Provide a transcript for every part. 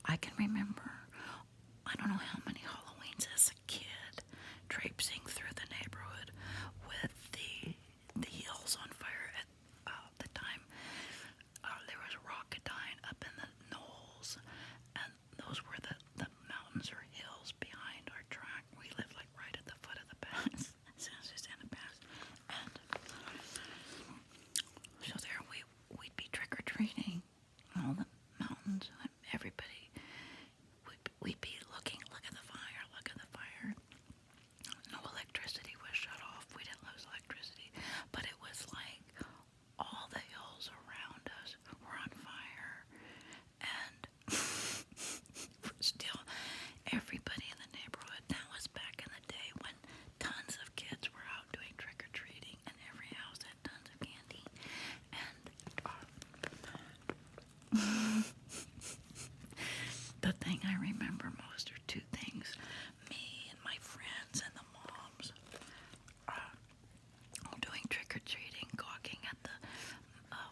I can remember, I don't know how many Halloweens as a kid, traipsing through the neighborhood with the hills on fire at the time. There was rocketine up in the knolls, and those were the mountains or hills behind our track. We lived like right at the foot of the pass, San Susana Pass, and so there we'd be trick or treating all the mountains. Everybody, we'd be looking. Look at the fire! Look at the fire! No electricity was shut off. We didn't lose electricity, but it was like all the hills around us were on fire, and still everybody in the neighborhood. That was back in the day when tons of kids were out doing trick-or-treating, and every house had tons of candy. And the thing I remember most are two things. Me and my friends and the moms all doing trick-or-treating, gawking at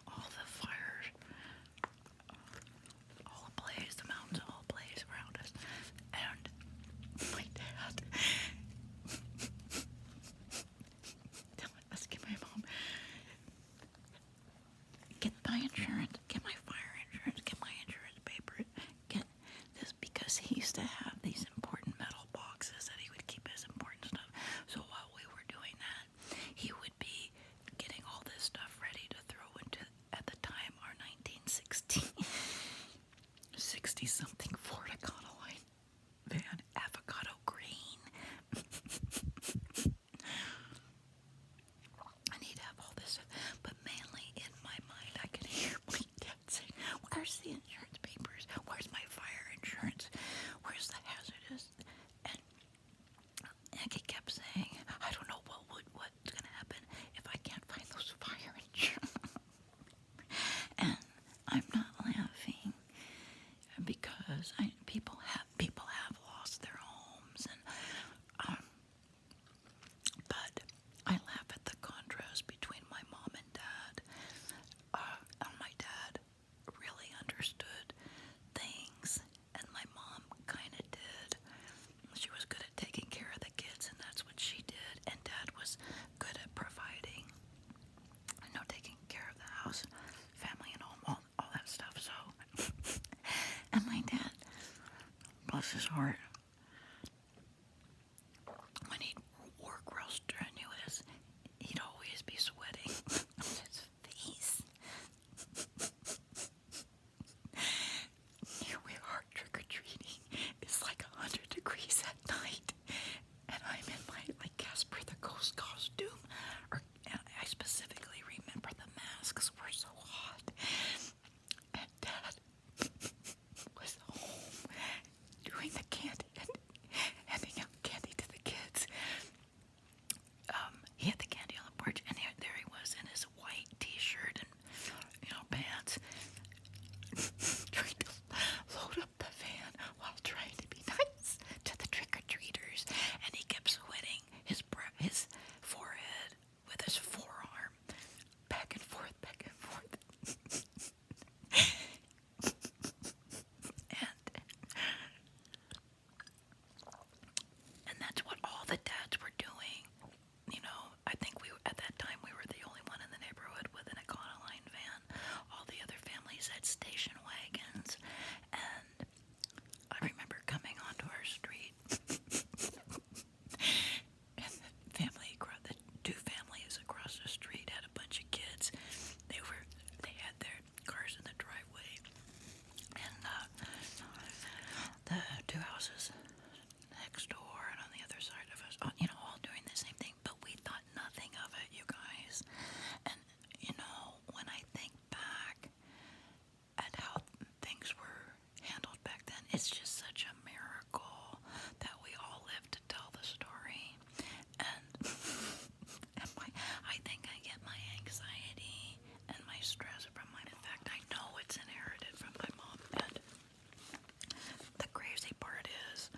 all the fires, all ablaze, the mountains all ablaze around us. And my dad asking my mom, get my insurance, get my fire insurance, get my insurance paper, get this, because he used to have these important metal boxes that he would keep his important stuff. So while we were doing that, he would be getting all this stuff ready to throw into, at the time, our 1960 something Ford Econoline van, avocado green. And he'd have all this stuff, but mainly in my mind I could hear my dad saying, where's the insurance papers? Where's my fire insurance? Where's the hazardous? And he kept saying, I don't know what's gonna happen if I can't find those fire insurance. And I'm not laughing because people have lost their homes, and but I laugh at the contrast between my mom and dad. My dad really understood things, and my mom kind of did. She was good at taking care of the kids, and that's what she did. And dad was good at providing, taking care of the house, family, and home, all that stuff. So, and my dad, bless his heart, when he'd work real strenuous, he'd always be sweating on his face. Here we are trick-or-treating. It's like 100 degrees at night, and I'm in my Casper the Ghost costume. I specifically remember the masks were so hot, and Dad was home doing the candy and handing out candy to the kids. He had the candy on the porch, and there he was in his white t-shirt and pants, trying to load up the van while trying to be nice to the trick-or-treaters, and he kept sweating his forehead with his forearm back and forth, and that's what all the dads were doing. I think at that time we were the only one in the neighborhood with an Econoline van. All the other families had station wagons, and I remember coming onto our street, and the two families across the street had a bunch of kids. They had their cars in the driveway, and the two houses next door and on the other side of us, all doing the same thing, but we thought nothing of it, you guys. And when I think back at how things were handled back then, it's just such a miracle that we all lived to tell the story. And, I think I get my anxiety and my stress from mine. In fact, I know it's inherited from my mom. And the crazy part is,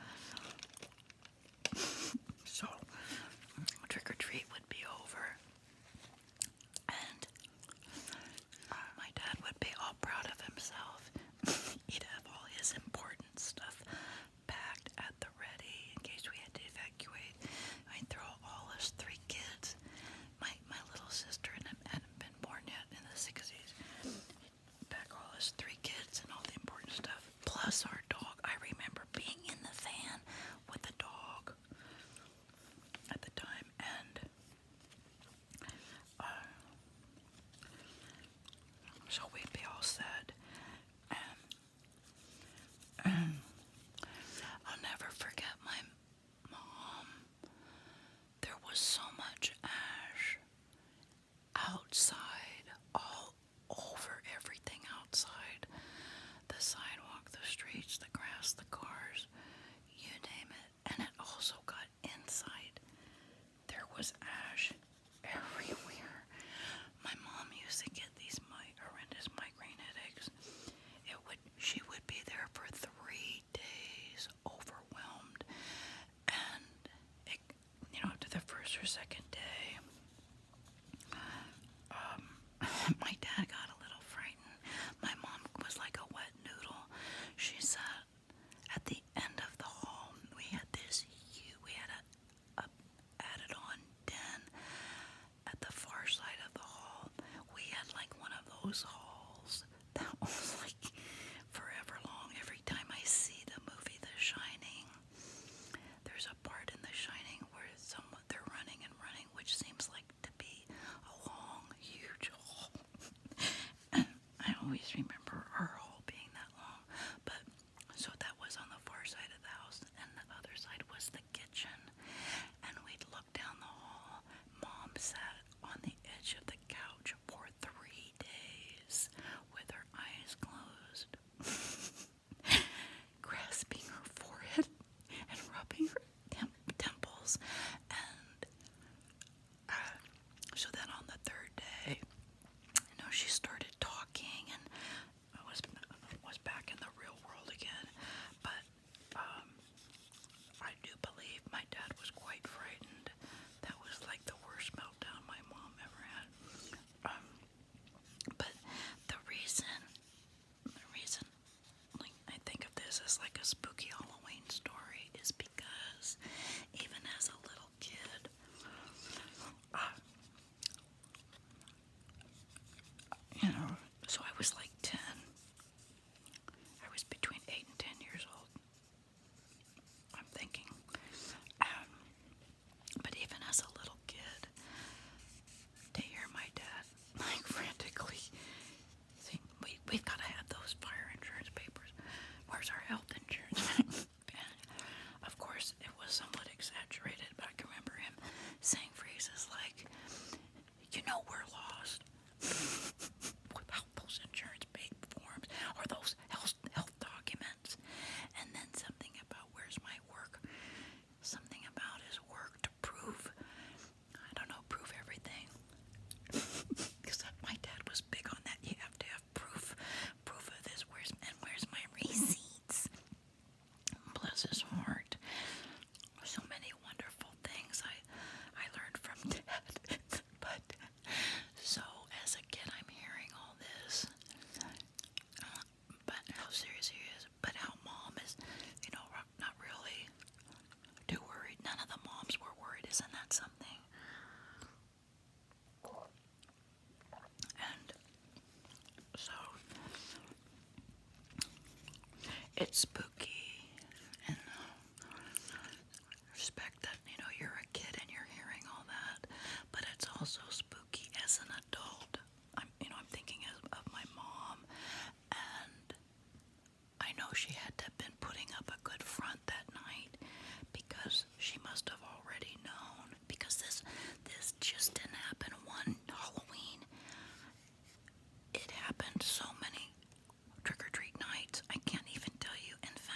at the end of the hall, we had a added-on den at the far side of the hall. We had like one of those halls that was like forever long. Every time I see the movie The Shining, there's a part in The Shining where they're running and running, which seems like to be a long, huge hall. And I always remember our hall being that long. But so that was on the far side of the house, and the other side was the kitchen. And we'd look down the hall. Mom sat on the edge of the couch for 3 days with her eyes closed, grasping her forehead and rubbing her temples. And so then on the 3rd day, she started talking, and I was back in the real world again. But I do believe my dad was quite frightened. That was like the worst meltdown my mom ever had. But the reason like, I think of this as like a spooky Halloween story is because even as a little kid, so I was like 10. I was between 8 and 10 years old, I'm thinking. But even as a little kid, to hear my dad like frantically saying, we've got to have those fire insurance papers. Where's our health insurance? And of course, it was somewhat exaggerated, but I can remember him saying phrases like, we're lost without those insurance forms or those health documents. And then something about where's my work? Something about his work to prove, I don't know, prove everything. Because my dad was big on that. You have to have proof of this. Where's my receipts? Bless his heart. So many wonderful things I learned from Dad. But so as a kid, I'm hearing all this. But how serious he is. But how Mom is, not really too worried. None of the moms were worried. Isn't that something? And so it's spooky, and respect that you're a kid and you're hearing all that, but it's also spooky as an adult. I'm thinking of my mom, and I know she had to have been putting up a good front that night because she must have already known, because this just didn't happen one Halloween. It happened so many trick-or-treat nights, I can't even tell you. In fact,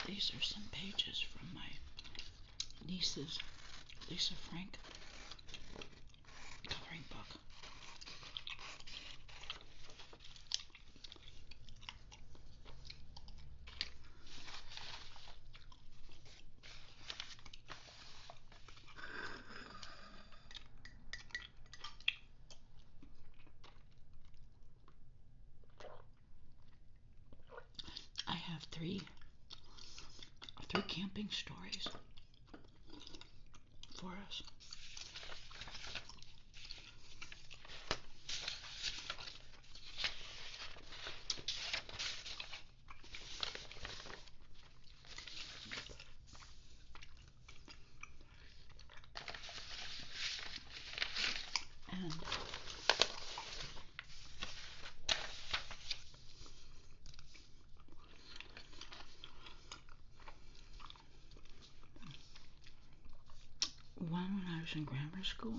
These are some pages from my niece's Lisa Frank coloring book. I have three camping stories for us. And one when I was in grammar school,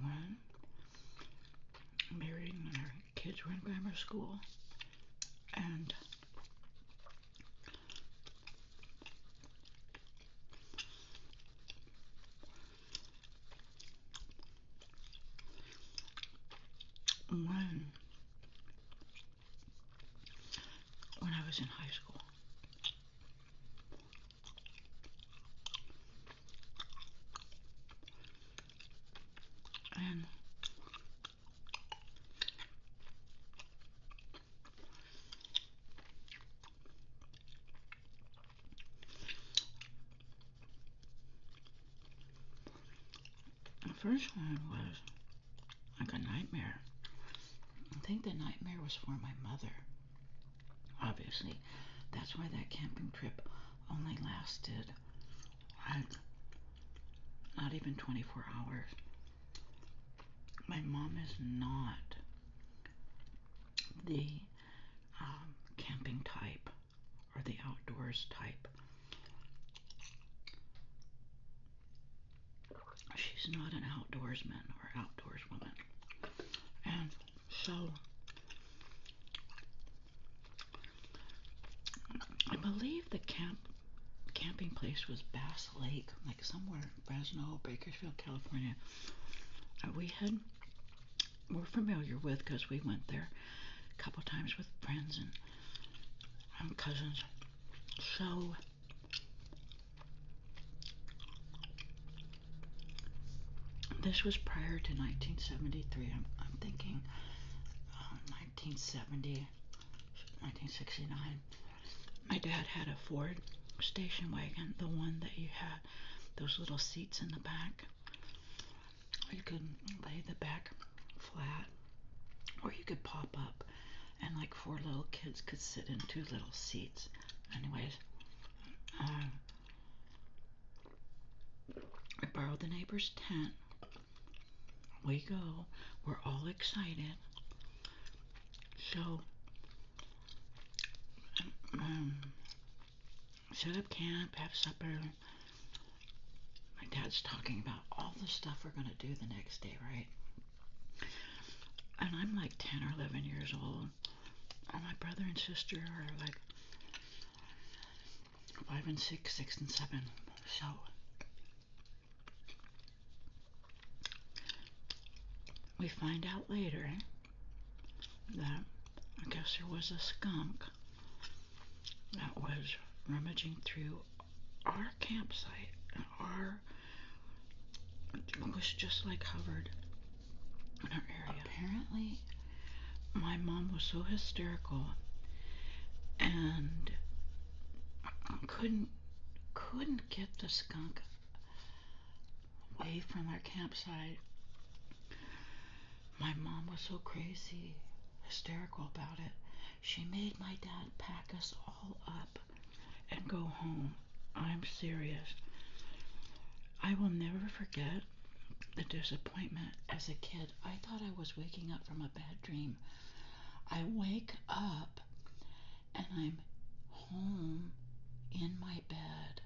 one married when our kids were in grammar school, and one when I was in high school. And the first one was like a nightmare. I think the nightmare was for my mother. Obviously, that's why that camping trip only lasted like not even 24 hours. My mom is not the camping type or the outdoors type. She's not an outdoorsman or outdoorswoman. And so I believe the camping place was Bass Lake, like somewhere in Fresno, Bakersfield, California. We're familiar with because we went there a couple times with friends and cousins. So this was prior to 1973. I'm thinking 1970, 1969. My dad had a Ford station wagon, the one that you had those little seats in the back. You could lay the back flat, or you could pop up, and like 4 little kids could sit in 2 little seats. Anyways, I borrowed the neighbor's tent. We go. We're all excited. So, set up camp, have supper. My dad's talking about all the stuff we're going to do the next day, right? And I'm like 10 or 11 years old. And my brother and sister are like 5 and 6, 6 and 7. So, we find out later that I guess there was a skunk that was rummaging through our campsite. It was just like covered in our area. Apparently, my mom was so hysterical and couldn't get the skunk away from our campsite. My mom was so crazy, hysterical about it. She made my dad pack us all up and go home. I'm serious. I will never forget the disappointment as a kid. I thought I was waking up from a bad dream. I wake up and I'm home in my bed.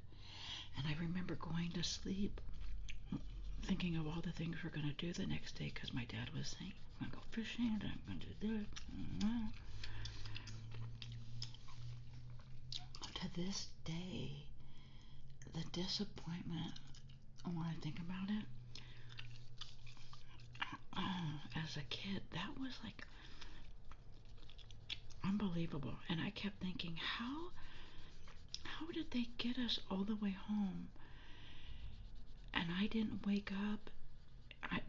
And I remember going to sleep thinking of all the things we're going to do the next day because my dad was saying, I'm going to go fishing, and I'm going to do this. this day, the disappointment, when I think about it, as a kid, that was like unbelievable. And I kept thinking, how did they get us all the way home and I didn't wake up? I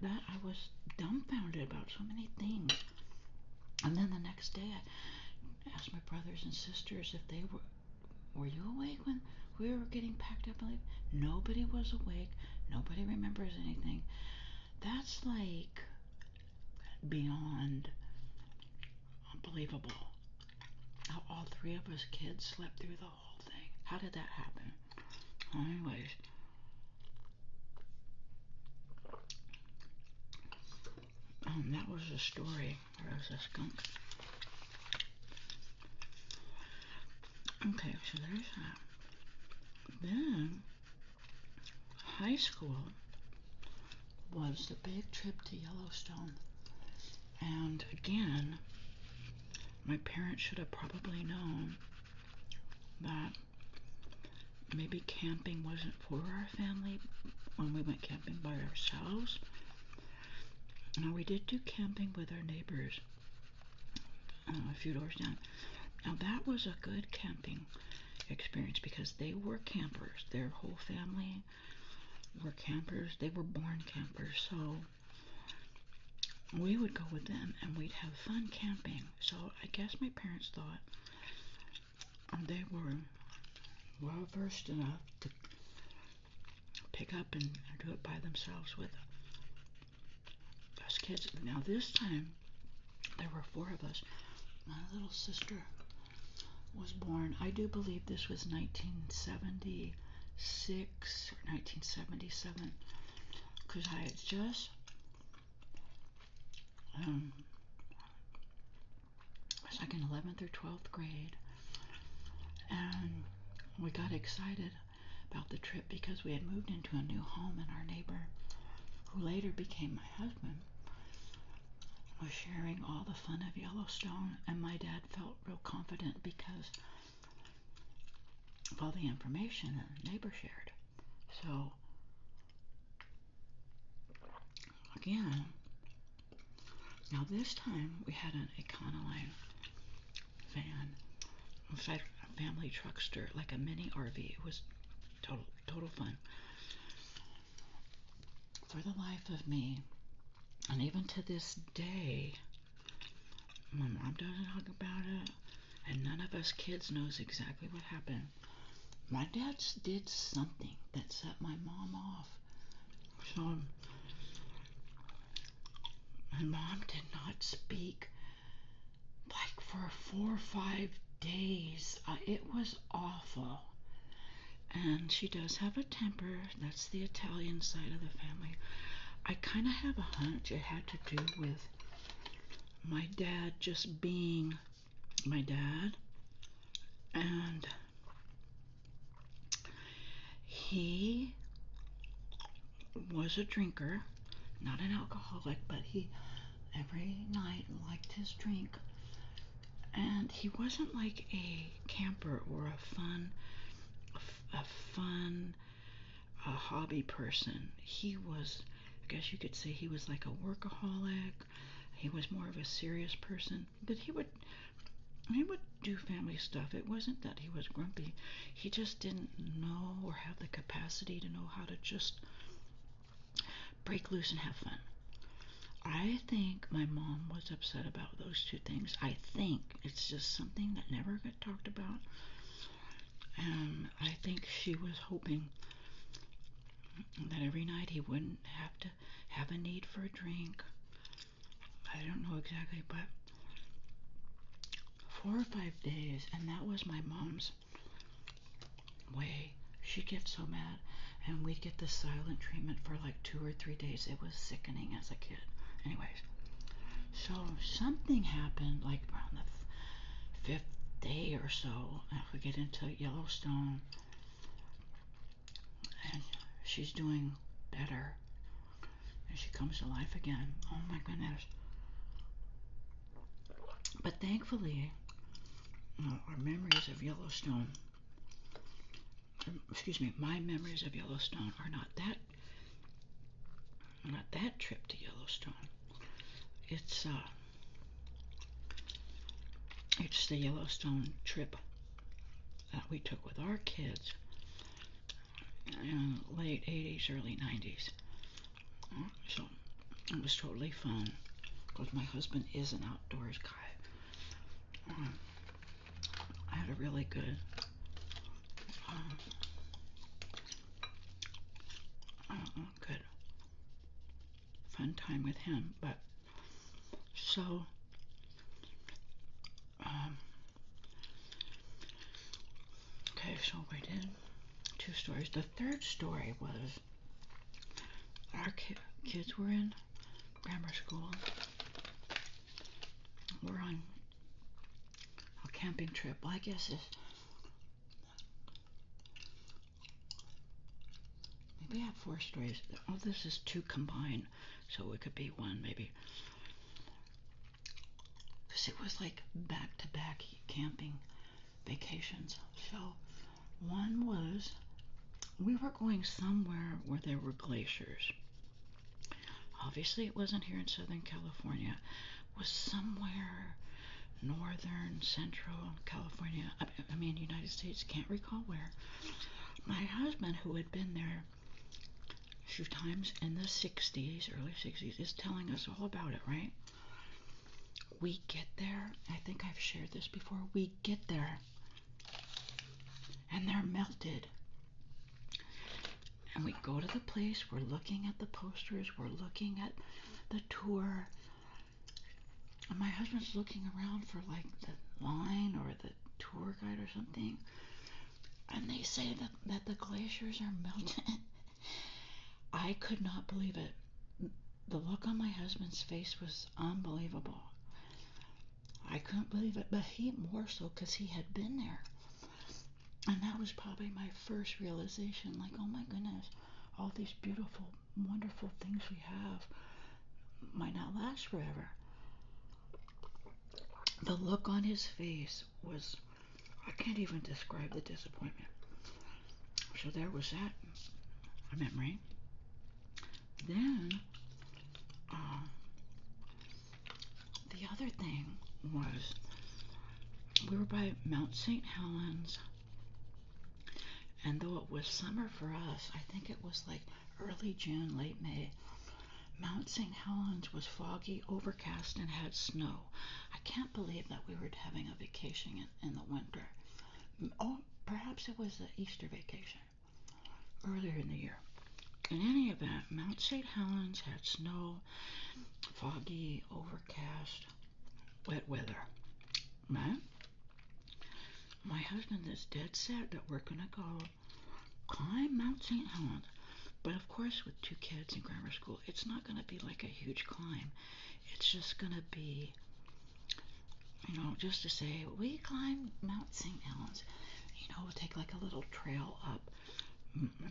was dumbfounded about so many things. And then the next day, I asked my brothers and sisters if they were you awake when we were getting packed up? Like, nobody was awake. Nobody remembers anything. That's like beyond unbelievable. How all three of us kids slept through the whole thing. How did that happen? Anyways, that was a story. There was a skunk. Okay, so there's that. Then, high school was the big trip to Yellowstone. And again, my parents should have probably known that maybe camping wasn't for our family when we went camping by ourselves. Now, we did do camping with our neighbors a few doors down. Now, that was a good camping experience because they were campers. Their whole family were campers. They were born campers. So we would go with them and we'd have fun camping. So I guess my parents thought they were well versed enough to pick up and do it by themselves with us kids. Now, this time there were four of us. My little sister was born, I do believe this was 1976 or 1977, because I had just was like in 11th or 12th grade, and we got excited about the trip because we had moved into a new home, and our neighbor, who later became my husband, was sharing all the fun of Yellowstone, and my dad felt real confident because of all the information that the neighbor shared. So, again, now this time we had an Econoline van. It was like a family truckster, like a mini RV. It was total fun. For the life of me, and even to this day, my mom doesn't talk about it, and none of us kids knows exactly what happened. My dad did something that set my mom off. So my mom did not speak like for 4 or 5 days. It was awful. And she does have a temper. That's the Italian side of the family. I kind of have a hunch it had to do with my dad just being my dad. And he was a drinker, not an alcoholic, but he every night liked his drink. And he wasn't like a camper or a hobby person. He was, I guess you could say, he was like a workaholic. He was more of a serious person, but he would do family stuff. It wasn't that he was grumpy. He just didn't know or have the capacity to know how to just break loose and have fun. I think my mom was upset about those two things. I think it's just something that never got talked about. And I think she was hoping that every night he wouldn't have to have a need for a drink. I don't know exactly, but 4 or 5 days, and that was my mom's way. She'd get so mad, and we'd get the silent treatment for like 2 or 3 days. It was sickening as a kid. Anyways, so something happened like around the 5th day or so. We get into Yellowstone, and she's doing better, and she comes to life again. Oh my goodness. But thankfully, our memories of Yellowstone excuse me, my memories of Yellowstone are not that trip to Yellowstone. It's the Yellowstone trip that we took with our kids in late 80s, early 90s. So it was totally fun because my husband is an outdoors guy. I had a really good good fun time with him. But so okay, so we did 2 stories. The third story was our kids were in grammar school. We're on a camping trip. Well, I guess maybe I have 4 stories. Oh, this is 2 combined, so it could be 1 maybe. Because it was like back-to-back camping vacations. So one was we were going somewhere where there were glaciers. Obviously, it wasn't here in Southern California. It was somewhere northern, central California. I mean, United States. Can't recall where. My husband, who had been there a few times in the 60s, early 60s, is telling us all about it, right? We get there. I think I've shared this before. We get there, and they're melted. And we go to the place, we're looking at the posters, we're looking at the tour. And my husband's looking around for like the line or the tour guide or something. And they say that the glaciers are melted. I could not believe it. The look on my husband's face was unbelievable. I couldn't believe it, but he more so because he had been there. And that was probably my first realization, like, oh my goodness, all these beautiful, wonderful things we have might not last forever. The look on his face was, I can't even describe the disappointment. So there was that memory. Then, the other thing was, we were by Mount St. Helens, and though it was summer for us, I think it was like early June, late May, Mount St. Helens was foggy, overcast, and had snow. I can't believe that we were having a vacation in the winter. Oh, perhaps it was the Easter vacation earlier in the year. In any event, Mount St. Helens had snow, foggy, overcast, wet weather. Right? My husband is dead set that we're going to go climb Mount St. Helens. But of course, with 2 kids in grammar school, it's not going to be like a huge climb. It's just going to be, just to say, we climbed Mount St. Helens. We'll take like a little trail up,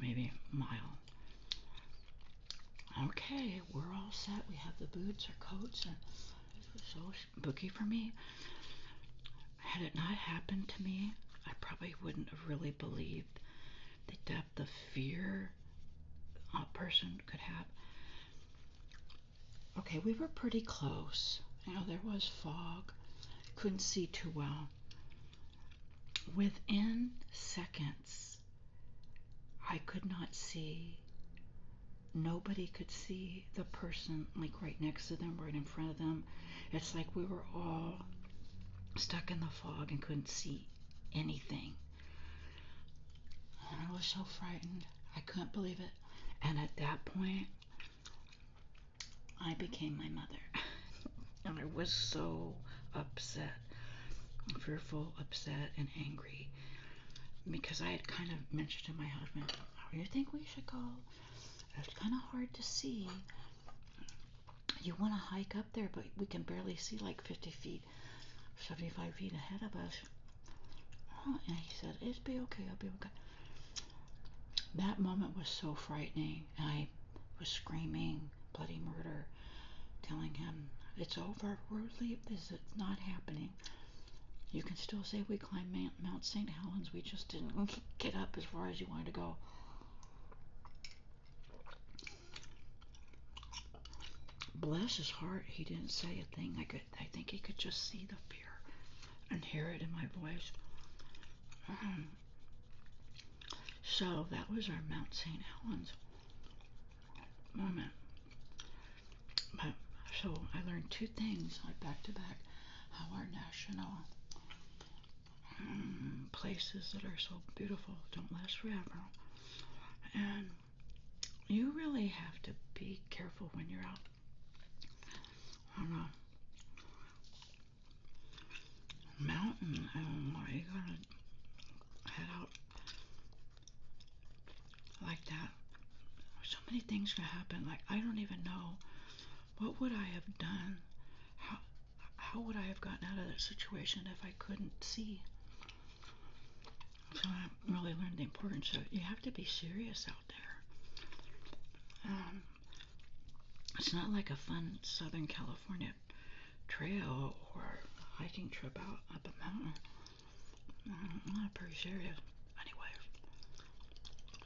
maybe a mile. Okay, we're all set. We have the boots or coats, and it was so spooky for me. Had it not happened to me, I probably wouldn't have really believed the depth of fear a person could have. Okay, we were pretty close. There was fog. Couldn't see too well. Within seconds, I could not see. Nobody could see the person like right next to them, right in front of them. It's like we were all stuck in the fog and couldn't see anything. And I was so frightened. I couldn't believe it. And at that point, I became my mother. And I was so upset, fearful, upset, and angry. Because I had kind of mentioned to my husband, do you think we should go? It's kind of hard to see. You want to hike up there, but we can barely see like 50 feet, 75 feet ahead of us. Oh, and he said, it'll be okay, I'll be okay. That moment was so frightening. I was screaming bloody murder, telling him, it's over, we're leaving, this is not happening. You can still say we climbed Mount St. Helens. We just didn't get up as far as you wanted to go. Bless his heart, he didn't say a thing. I think he could just see the fear and hear it in my voice. So that was our Mount St. Helens moment. But so I learned two things like back to back: how our national places that are so beautiful don't last forever, and you really have to be careful when you're out on a mountain. And you gotta head out like that. So many things can happen. Like, I don't even know what would I have done. How would I have gotten out of that situation if I couldn't see? So I really learned the importance of you have to be serious out there. It's not like a fun Southern California trail or hiking trip out up a mountain. I'm not pretty serious. Anyway,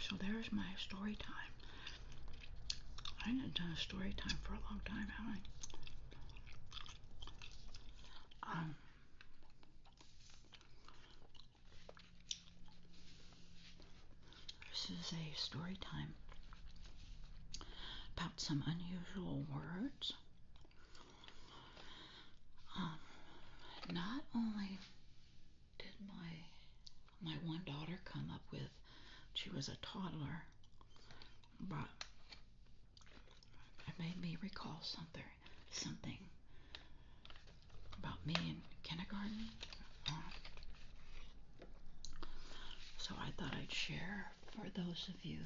so there's my story time. I haven't done a story time for a long time, have I? This is a story time about some unusual words. Not only did my one daughter come up with, she was a toddler, but it made me recall something about me in kindergarten. So I thought I'd share for those of you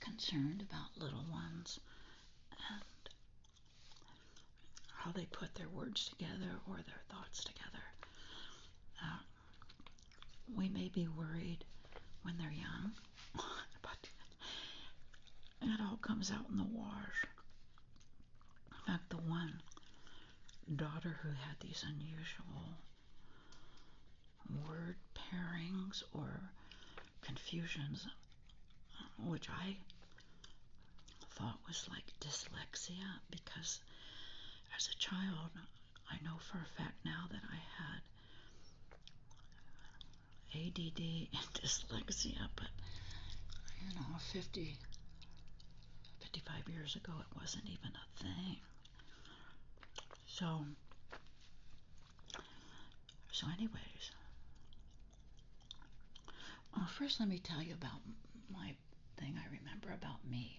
concerned about little ones and how they put their words together or their thoughts together. We may be worried when they're young, but it all comes out in the wash. In fact, the one daughter who had these unusual word pairings or confusions, which I thought was like dyslexia, because as a child, I know for a fact now that I had ADD and dyslexia, but 55 years ago, it wasn't even a thing. So anyways, first let me tell you about my thing I remember about me.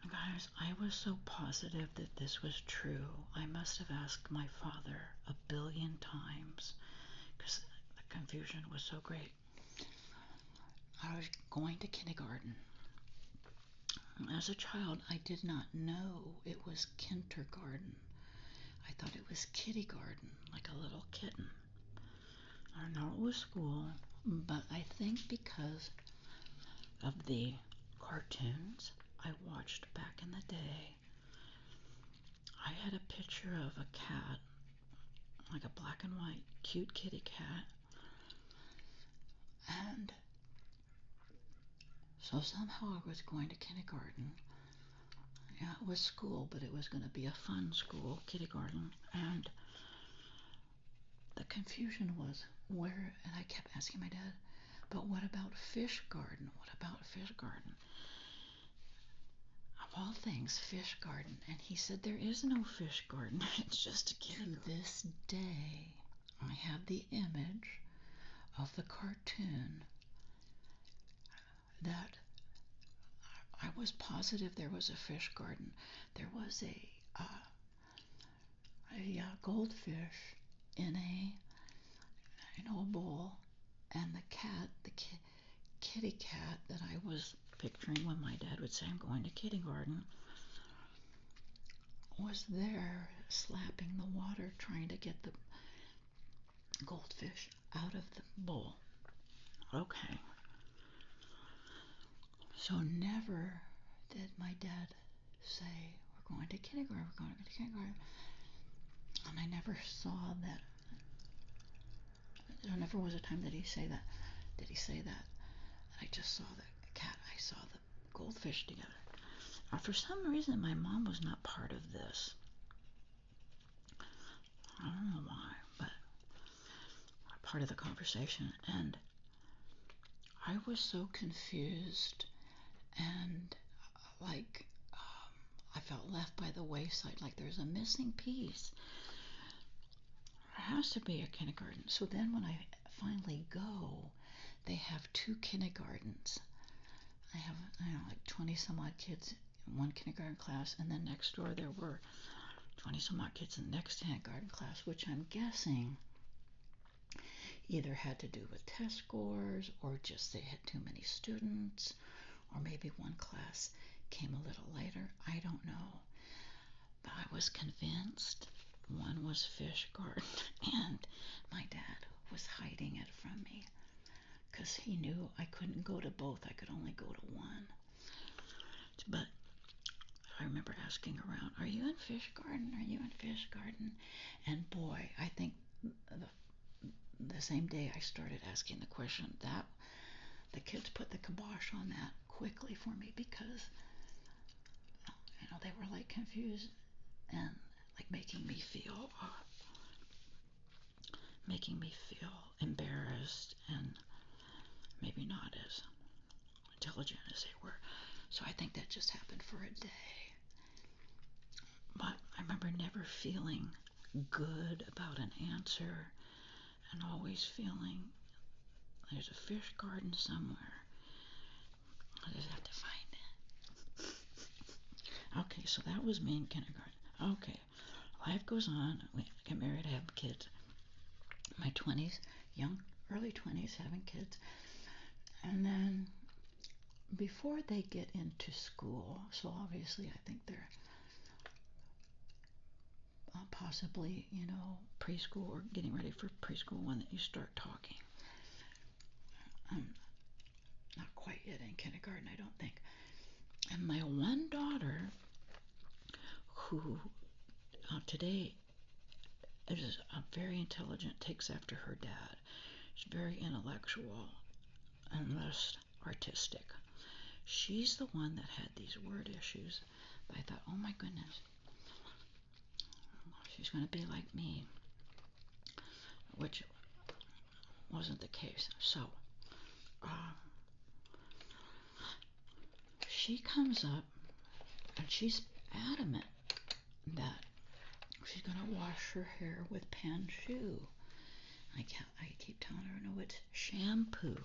Guys, I was so positive that this was true. I must have asked my father a billion times because the confusion was so great. I was going to kindergarten. As a child, I did not know it was kindergarten. I thought it was kitty garden, like a little kitten. I know it was school, but I think because of the cartoons I watched back in the day, I had a picture of a cat, like a black and white cute kitty cat, and so somehow I was going to kindergarten. Yeah, it was school, but it was going to be a fun school, kindergarten, and the confusion was where, and I kept asking my dad, but what about fish garden? What about fish garden? Of all things, fish garden. And he said, there is no fish garden. It's just a kid. To this day, I have the image of the cartoon that I was positive there was a fish garden. There was a goldfish in a bowl, and the cat, the kitty cat that I was picturing when my dad would say I'm going to kindergarten, was there slapping the water trying to get the goldfish out of the bowl. Okay. So never did my dad say, we're going to kindergarten, we're going to kindergarten. And I never saw that there never was a time that he say that. Did he say that? I just saw the cat. I saw the goldfish together. For some reason, my mom was not part of this. I don't know why, but part of the conversation, and I was so confused and like I felt left by the wayside, like there's a missing piece. There has to be a kindergarten. So then when I finally go, they have 2 kindergartens. I have, like 20 some odd kids in one kindergarten class, and then next door there were 20 some odd kids in the next kindergarten class, which I'm guessing either had to do with test scores or just they had too many students, or maybe one class came a little later. I don't know. But I was convinced one was fish garden and my dad was hiding it from me because he knew I couldn't go to both. I could only go to one. But I remember asking around, are you in fish garden? Are you in fish garden? And boy, I think the same day I started asking the question, that the kids put the kibosh on that quickly for me, because they were like confused and like making me feel embarrassed and maybe not as intelligent as they were. So I think that just happened for a day. But I remember never feeling good about an answer and always feeling there's a fish garden somewhere. I just have to find it. Okay, so that was me in kindergarten. Okay, life goes on. We get married, I have kids. My 20s, early 20s, having kids. And then before they get into school, so obviously I think they're possibly, preschool or getting ready for preschool when you start talking. Not quite yet in kindergarten, I don't think. And my one daughter, who today is very intelligent, takes after her dad. She's very intellectual and less artistic. She's the one that had these word issues. But I thought, oh my goodness, she's going to be like me, which wasn't the case. So she comes up and she's adamant that she's going to wash her hair with pan shu. I keep telling her, no, it's shampoo.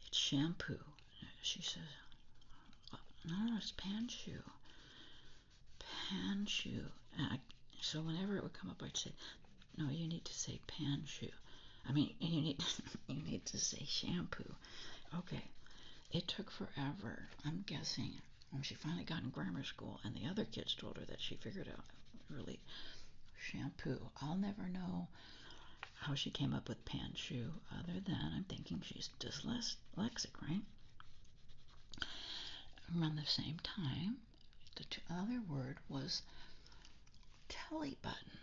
It's shampoo. She says, no, it's pan shu. Pan shu. So whenever it would come up, I'd say, no, you need to say pan shu. You need to say shampoo. Okay. It took forever. I'm guessing when she finally got in grammar school and the other kids told her that she figured out really shampoo. I'll never know how she came up with pan shu, other than I'm thinking she's dyslexic, right? Around the same time, the other word was telly button.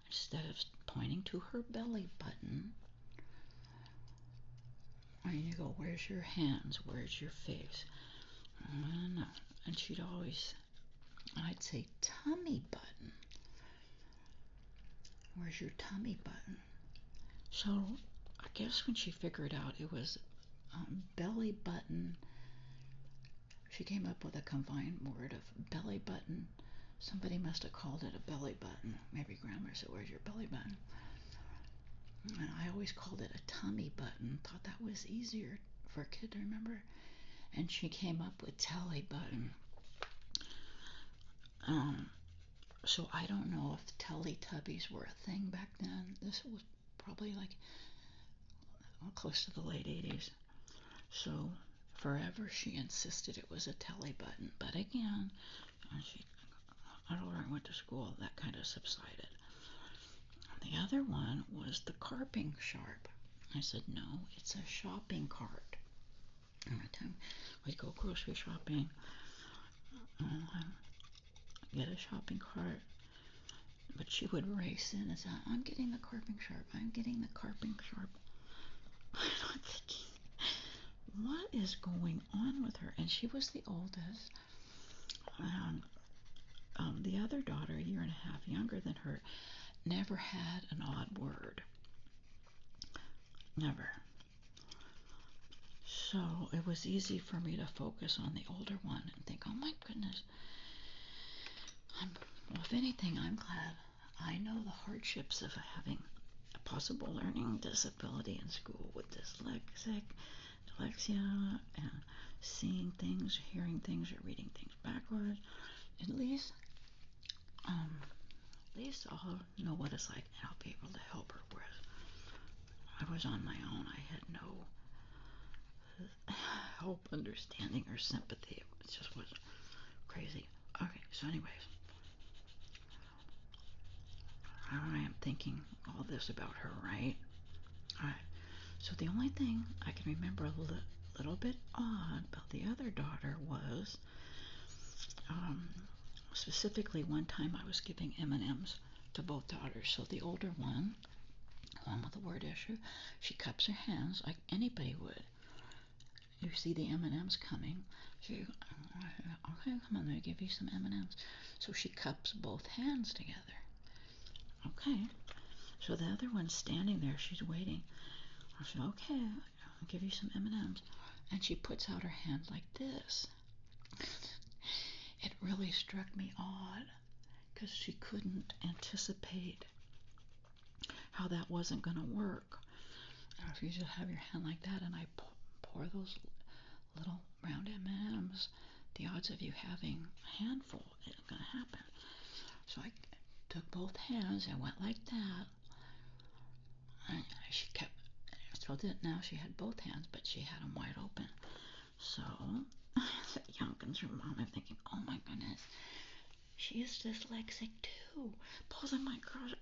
Instead of pointing to her belly button, and you go, where's your hands? Where's your face? And she'd always, I'd say, tummy button. Where's your tummy button? So I guess when she figured out it was belly button, she came up with a combined word of belly button. Somebody must have called it a belly button. Maybe grandma said, where's your belly button? And I always called it a tummy button. Thought that was easier for a kid to remember. And she came up with telly button. So I don't know if Teletubbies were a thing back then. This was probably like close to the late 80s. So forever she insisted it was a telly button. But again, I don't know where I went to school, that kind of subsided. The other one was the carping sharp. I said, no, it's a shopping cart. Every time we'd go grocery shopping, get a shopping cart, But she would race in and say, I'm getting the carping sharp, I'm getting the carping sharp. I'm thinking, what is going on with her? And she was the oldest. And the other daughter, a year and a half younger than her, never had an odd word. Never. So it was easy for me to focus on the older one and think, oh my goodness. Well, if anything, I'm glad I know the hardships of having a possible learning disability in school with dyslexia, and seeing things, hearing things, or reading things backwards. At least I'll know what it's like, and I'll be able to help her. Whereas I was on my own, I had no help, understanding, or sympathy. It just was crazy. Okay, so anyways, I am thinking all this about her, right? Alright, so the only thing I can remember a little bit odd about the other daughter was, specifically one time I was giving M&Ms to both daughters. So the older one with the word issue, she cups her hands like anybody would. You see the M&Ms coming. She, okay, come on, let me give you some M&Ms. So she cups both hands together. Okay. So the other one's standing there. She's waiting. I said, okay, I'll give you some M&Ms. And she puts out her hand like this. It really struck me odd because she couldn't anticipate how that wasn't going to work. If you just have your hand like that and I pour those little round M&Ms, the odds of you having a handful isn't going to happen. So I took both hands and went like that. And she kept, so now she had both hands, but she had them wide open. So Youngkin's her mom, I'm thinking, oh my goodness, she is dyslexic too. Pulls on my gosh.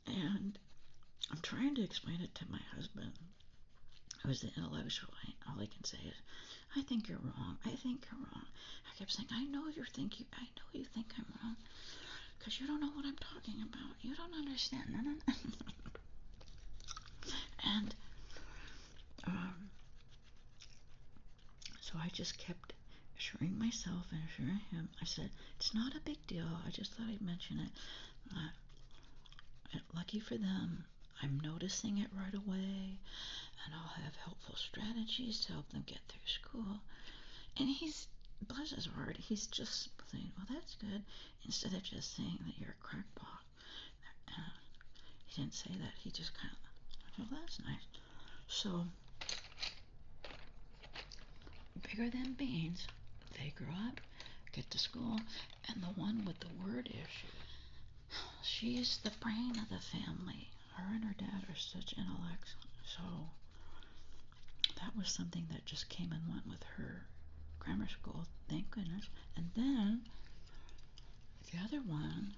And I'm trying to explain it to my husband, who's the intellectual. All I can say is, I think you're wrong. I think you're wrong. I kept saying, I know you think I'm wrong, because you don't know what I'm talking about. You don't understand. No. And so I just kept assuring myself and assuring him. I said, it's not a big deal. I just thought I'd mention it. Lucky for them, I'm noticing it right away, and I'll have helpful strategies to help them get through school. And he's, bless his heart, he's just saying, well, that's good, instead of just saying that you're a crackpot. He didn't say that. He just kind of, well, that's nice. So, bigger than beans, they grow up, get to school, and the one with the word issue, she's the brain of the family. Her and her dad are such intellects. So, that was something that just came and went with her grammar school, thank goodness. And then the other one,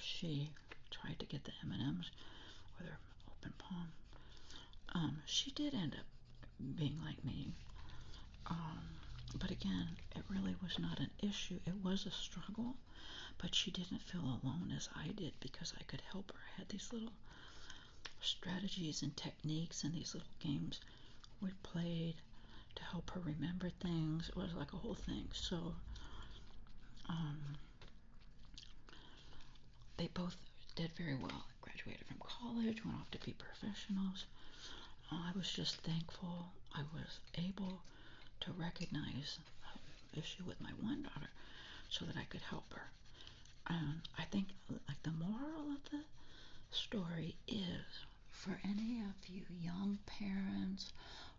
she tried to get the M&Ms with her open palm. She did end up being like me. But again, it really was not an issue. It was a struggle, but she didn't feel alone as I did because I could help her. I had these little strategies and techniques and these little games we played to help her remember things. It was like a whole thing. So they both did very well. Graduated from college, went off to be professionals. I was just thankful I was able to recognize the issue with my one daughter so that I could help her. I think like the moral of the story is, for any of you young parents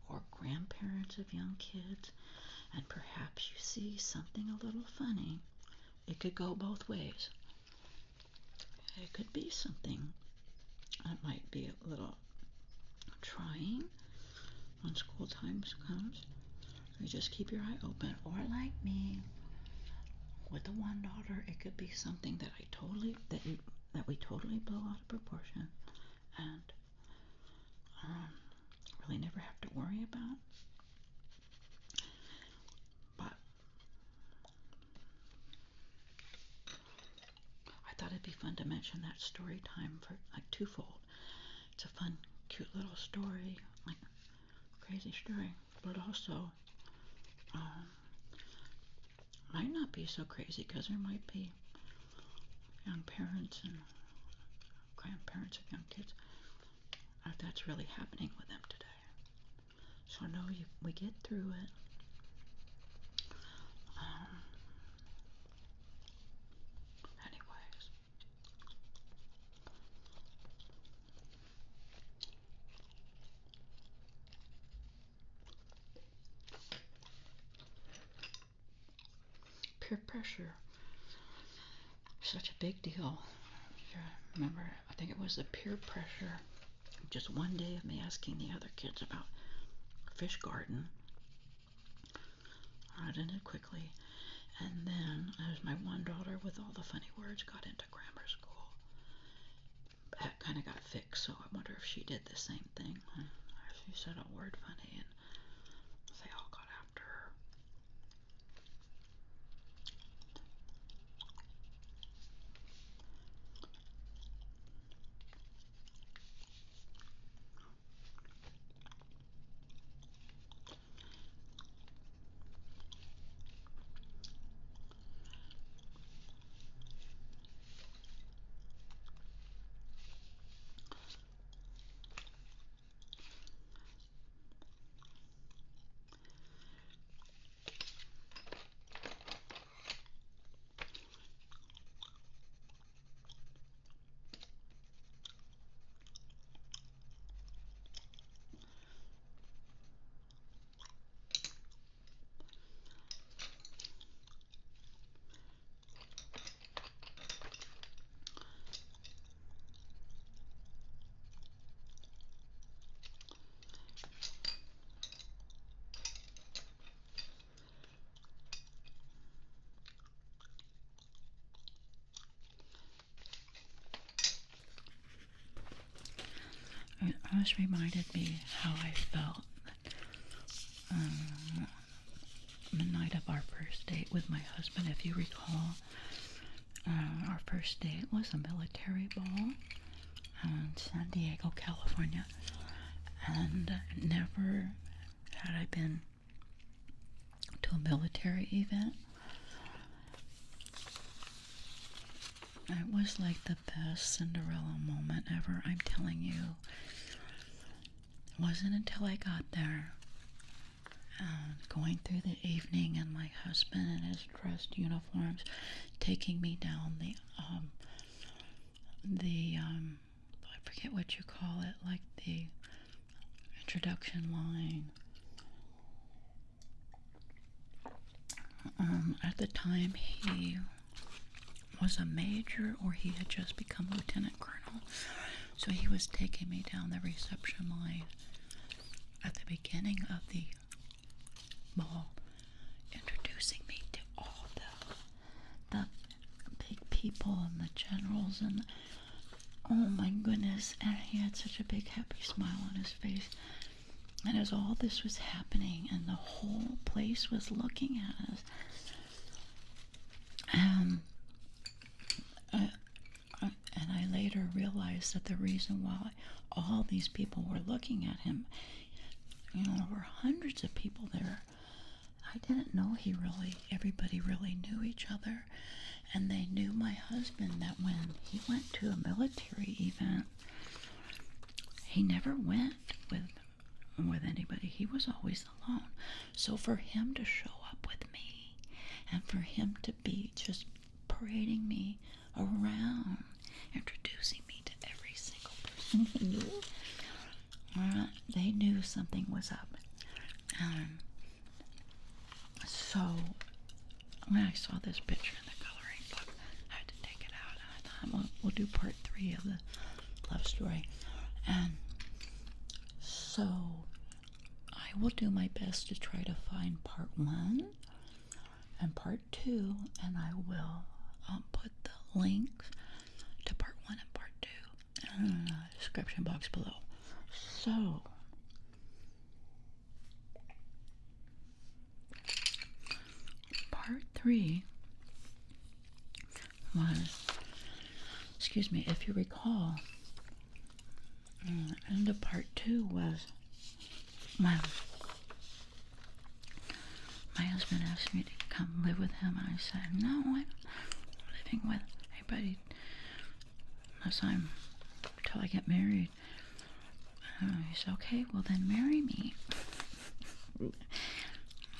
or grandparents of young kids, and perhaps you see something a little funny, it could go both ways. It could be something that might be a little trying when school times comes. You just keep your eye open. Or like me, with the one daughter, it could be something that we totally blow out of proportion and really never have to worry about. But it'd be fun to mention that story time for like twofold. It's a fun, cute little story, like crazy story, but also might not be so crazy because there might be young parents and grandparents of young kids that's really happening with them today. So no, we get through it. Anyways, peer pressure, such a big deal. Yeah, remember, I think it was the peer pressure. Just one day of me asking the other kids about fish garden. I did it quickly. And then, as my one daughter with all the funny words got into grammar school, that kind of got fixed, so I wonder if she did the same thing. She said a word funny, and they all got after her. It always reminded me how I felt the night of our first date with my husband. If you recall, our first date was a military ball in San Diego, California, and never had I been to a military event. It was like the best Cinderella moment ever, I'm telling you. It wasn't until I got there, going through the evening, and my husband in his dressed uniforms taking me down I forget what you call it, like the introduction line. At the time, he was a major, or he had just become lieutenant colonel. So he was taking me down the reception line at the beginning of the ball, introducing me to all the big people and the generals, and oh my goodness, and he had such a big happy smile on his face. And as all this was happening and the whole place was looking at us, and I later realized that the reason why all these people were looking at him, there were hundreds of people there. I didn't know everybody really knew each other, and they knew my husband, that when he went to a military event, he never went with anybody. He was always alone. So for him to show up with me, and for him to be just parading me around, introducing me to every single person he knew, they knew something was up. So when I saw this picture in the coloring book, I had to take it out, and I thought, we'll do part 3 of the love story. And so I will do my best to try to find part 1 and part 2, and I will put the links to part 1 and part 2 in the description box below. So part 3 was excuse me, if you recall, end of part 2 was my husband asked me to come live with him, and I said, no, I'm living with anybody until I get married. He said, okay, well then marry me. And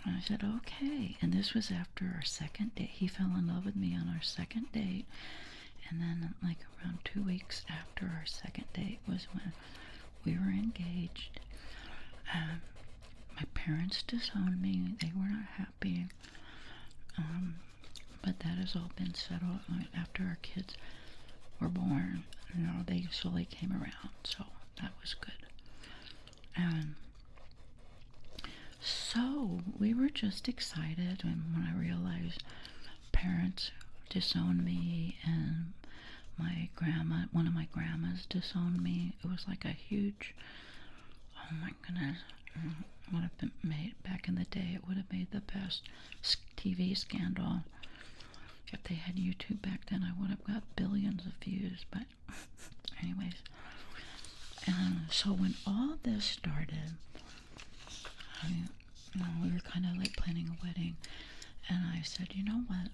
I said, okay. And this was after our second date. He fell in love with me on our second date. And then, like, around 2 weeks after our second date was when we were engaged. My parents disowned me. They were not happy. But that has all been settled. After our kids were born, they slowly came around. So that was good. And so we were just excited when I realized parents disowned me and one of my grandmas disowned me. It was like a huge, oh my goodness, would have been made back in the day. It would have made the best TV scandal. If they had YouTube back then, I would have got billions of views. But anyways, and so when all this started, we were kind of like planning a wedding, and I said, you know what?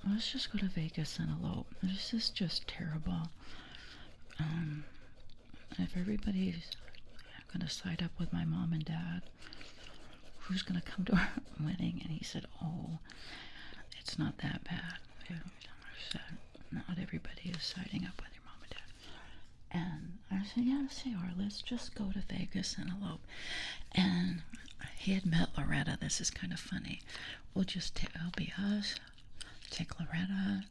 Let's just go to Vegas and elope. This is just terrible. If everybody's gonna side up with my mom and dad, who's gonna come to our wedding? And he said, oh, it's not that bad. I said, not everybody is siding up with your mom and dad. And I said, yeah, Sayar, let's just go to Vegas and elope. And he had met Loretta. This is kind of funny. It'll be us, take Loretta,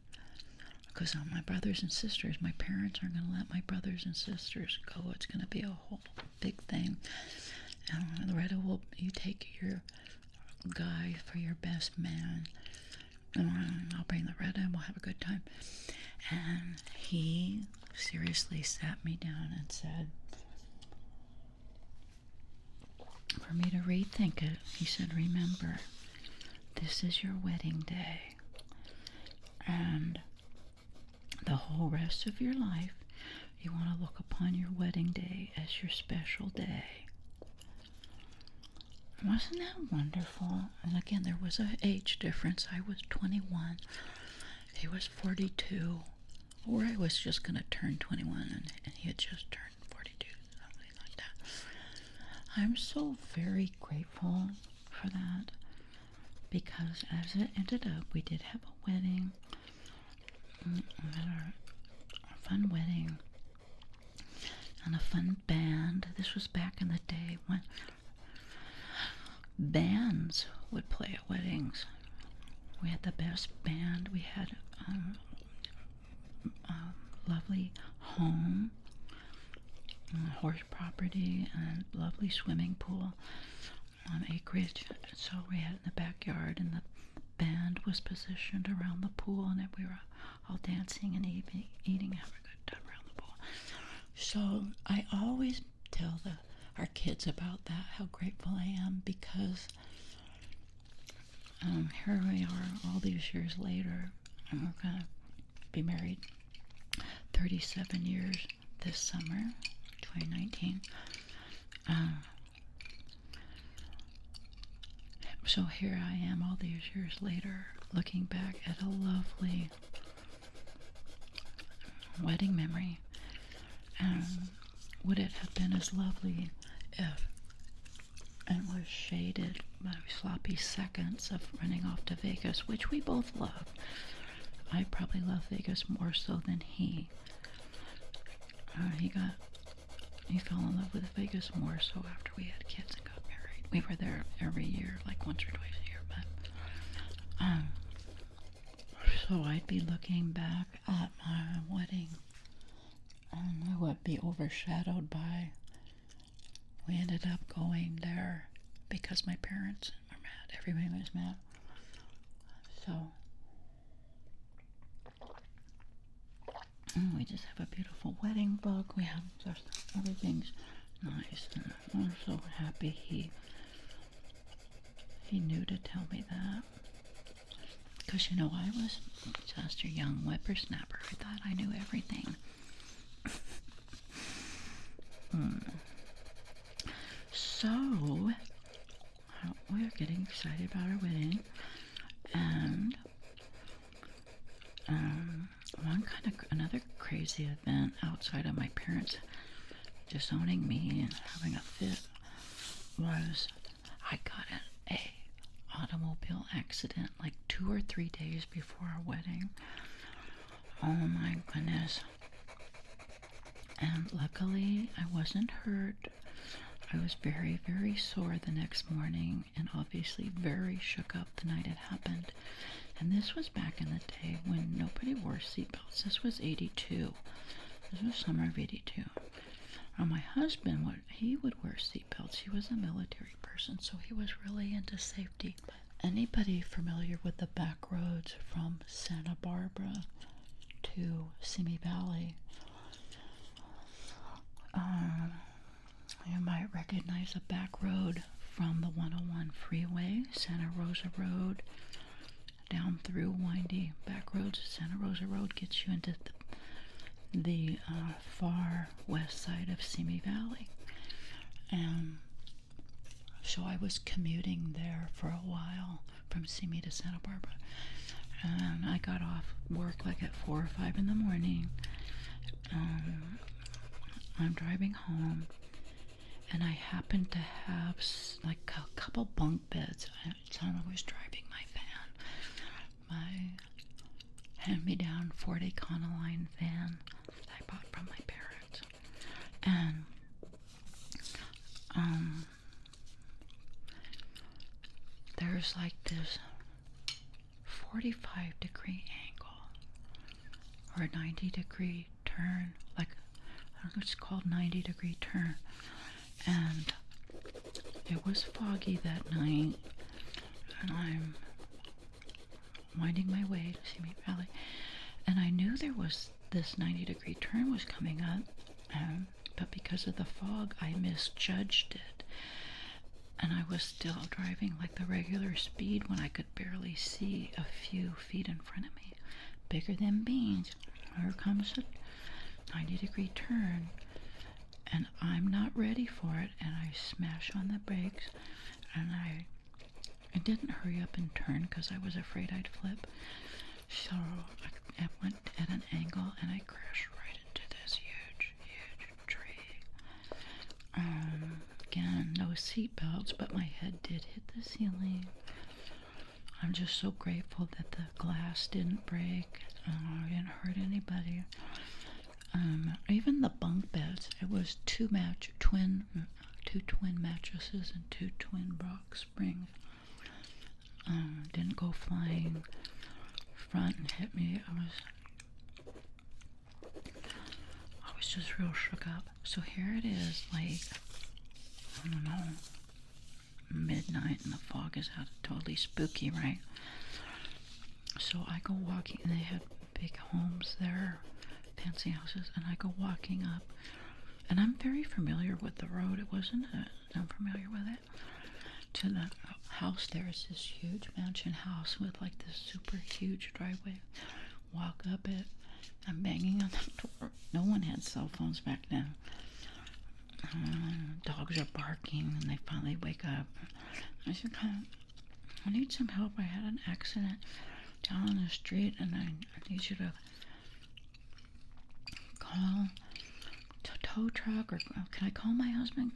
because my brothers and sisters, my parents aren't going to let my brothers and sisters go. It's going to be a whole big thing. And Loretta, you take your guy for your best man. And I'll bring Loretta and we'll have a good time. And he seriously sat me down and said, for me to rethink it, he said, remember, this is your wedding day. And the whole rest of your life, you want to look upon your wedding day as your special day. Wasn't that wonderful? And again, there was an age difference. I was 21. He was 42. Or I was just going to turn 21, and he had just turned 42, something like that. I'm so very grateful for that, because as it ended up, we did have a wedding. We had a fun wedding and a fun band. This was back in the day when bands would play at weddings. We had the best band. We had a lovely home, horse property, and a lovely swimming pool on acreage. So we had in the backyard, and the band was positioned around the pool, and we were all dancing and eating, having a good time around the pool. So I always tell our kids about that, how grateful I am, because here we are all these years later, and we're going to be married 37 years this summer, 2019. So here I am all these years later, looking back at a lovely wedding memory. Would it have been as lovely if it was shaded by sloppy seconds of running off to Vegas, which we both love. I probably love Vegas more so than he. He fell in love with Vegas more so after we had kids and got married. We were there every year, like once or twice a year, but so I'd be looking back at my wedding, and I would be overshadowed by, we ended up going there because my parents were mad. Everybody was mad. So we just have a beautiful wedding book. We have just everything's nice, and I'm so happy he knew to tell me that, Because, you know, I was just a young whippersnapper. I thought I knew everything. So, we're getting excited about our wedding. And another crazy event outside of my parents disowning me and having a fit was I got in a automobile accident like 2 or 3 days before our wedding. Oh my goodness. And luckily I wasn't hurt. I was very, very sore the next morning and obviously very shook up the night it happened. And this was back in the day when nobody wore seatbelts. This was 82. This was summer of 82. Now my husband, he would wear seatbelts. He was a military person, so he was really into safety. Anybody familiar with the back roads from Santa Barbara to Simi Valley? You might recognize a back road from the 101 freeway, Santa Rosa Road, down through windy back roads. Santa Rosa Road gets you into the far west side of Simi Valley. And so I was commuting there for a while from Simi to Santa Barbara. And I got off work like at 4 or 5 in the morning. I'm driving home, and I happened to have like a couple bunk beds. I was driving my van, my hand-me-down Ford Econoline van that I bought from my parents. And there's like this 45-degree angle or a 90-degree turn, like I don't know, it's called 90-degree turn. And it was foggy that night, and I'm winding my way to Simi Valley, and I knew there was this 90-degree turn was coming up, but because of the fog, I misjudged it, and I was still driving like the regular speed when I could barely see a few feet in front of me. Bigger than beans. Here comes a 90-degree turn, and I'm not ready for it, and I smash on the brakes, and I didn't hurry up and turn because I was afraid I'd flip. So I went at an angle, and I crashed right into this huge, huge tree. Again, no seat belts, but my head did hit the ceiling. I'm just so grateful that the glass didn't break. I didn't hurt anybody. Even the bunk beds, it was two twin mattresses and 2 twin box springs. Didn't go flying front and hit me. I was just real shook up. So here it is, like, I don't know, midnight, and the fog is out, totally spooky, right? So I go walking, and they had big homes there, fancy houses, and I go walking up, and I'm very familiar with the road. It wasn't I'm familiar with it. To the house, there is this huge mansion house with like this super huge driveway. Walk up it, I'm banging on the door. No one had cell phones back then. Dogs are barking, and they finally wake up. I said, I need some help. I had an accident down on the street, and I need you to call a tow truck, or can I call my husband?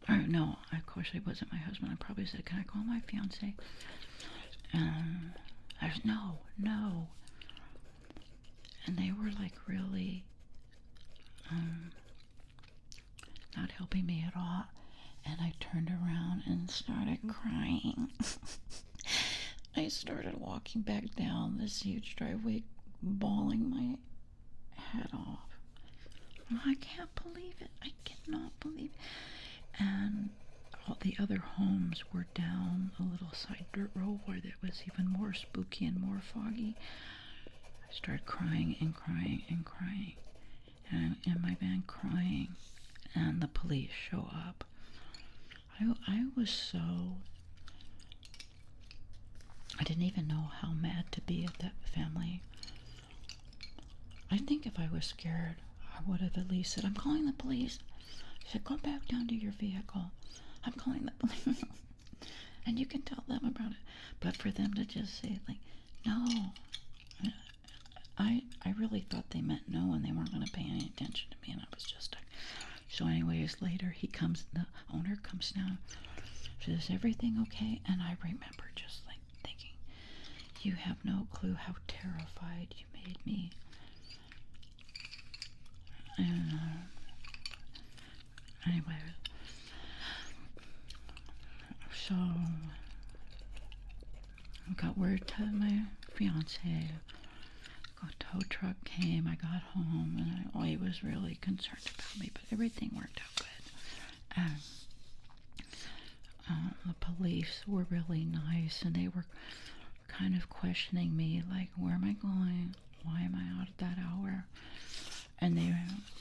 Or no, of course it wasn't my husband. I probably said, can I call my fiance? There's no. And they were like really not helping me at all. And I turned around and started crying. I started walking back down this huge driveway, bawling my head off. I can't believe it. I cannot believe it. And all the other homes were down a little side dirt road where it was even more spooky and more foggy. I started crying and crying and crying, and in my van crying, and the police show up. I was so didn't even know how mad to be at that family. I think if I was scared, I would have at least said, I'm calling the police. I said, go back down to your vehicle. I'm calling the police. And you can tell them about it. But for them to just say, like, no. I really thought they meant no, and they weren't going to pay any attention to me, and I was just like, so anyways, later he comes, the owner comes down, says, everything okay? And I remember just like thinking, you have no clue how terrified you made me. And anyway, so I got word to my fiance. A tow truck came. I got home, and he was really concerned about me, but everything worked out good. And the police were really nice, and they were kind of questioning me, like, where am I going? Why am I out at that hour? And they,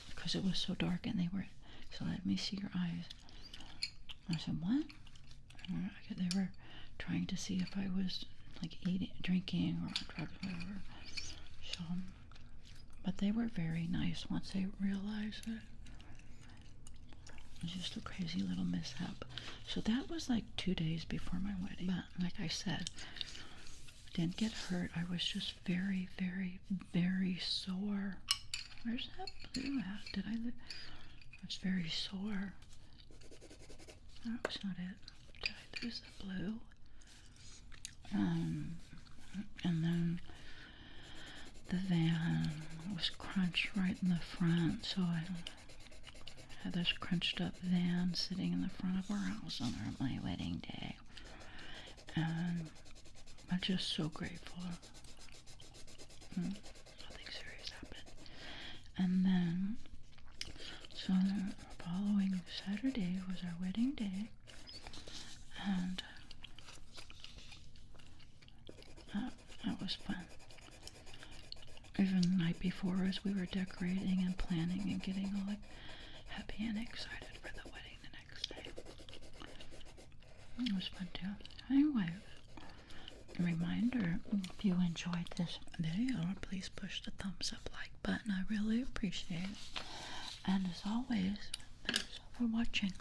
because it was so dark, and they were, so let me see your eyes. I said, what? They were trying to see if I was like eating, drinking, or on drugs, whatever. So, but they were very nice once they realized it. It was just a crazy little mishap. So that was like 2 days before my wedding. But like I said, I didn't get hurt. I was just very, very, very sore. Where's that blue at? Did I? I was very sore. That was not it. Did I lose the blue? And then the van was crunched right in the front, so I had this crunched up van sitting in the front of our house on my wedding day. And I'm just so grateful. Nothing serious happened. And then, so the following Saturday was our wedding day, and that was fun. Even the night before, as we were decorating and planning and getting all like happy and excited for the wedding the next day. It was fun too. Anyway, a reminder, if you enjoyed this video, please push the thumbs up like button. I really appreciate it. And as always, thanks for watching.